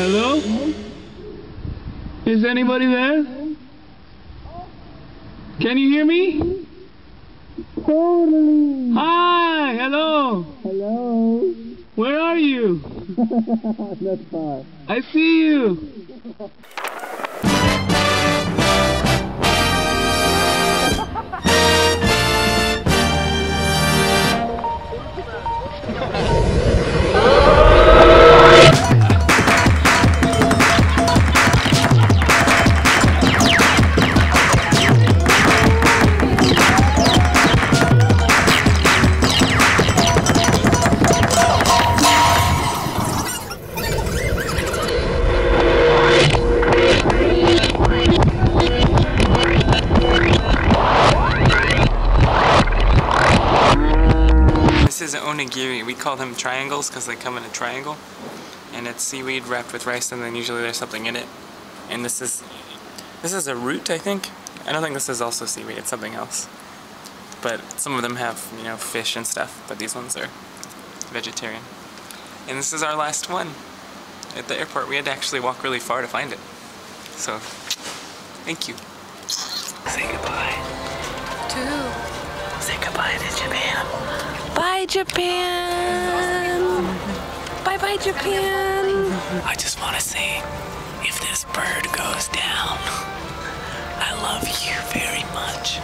Hello? Is anybody there? Can you hear me? Totally. Hi, hello. Hello. Where are you? Not far. I see you. This is onigiri. We call them triangles because they come in a triangle, and it's seaweed wrapped with rice, and then usually there's something in it. And this is a root, I think. I don't think this is also seaweed. It's something else. But some of them have, you know, fish and stuff. But these ones are vegetarian. And this is our last one at the airport. We had to actually walk really far to find it. So, thank you. Say goodbye. Say goodbye to Japan. Bye, Japan! Bye-bye, Japan! I just want to say, if this bird goes down, I love you very much.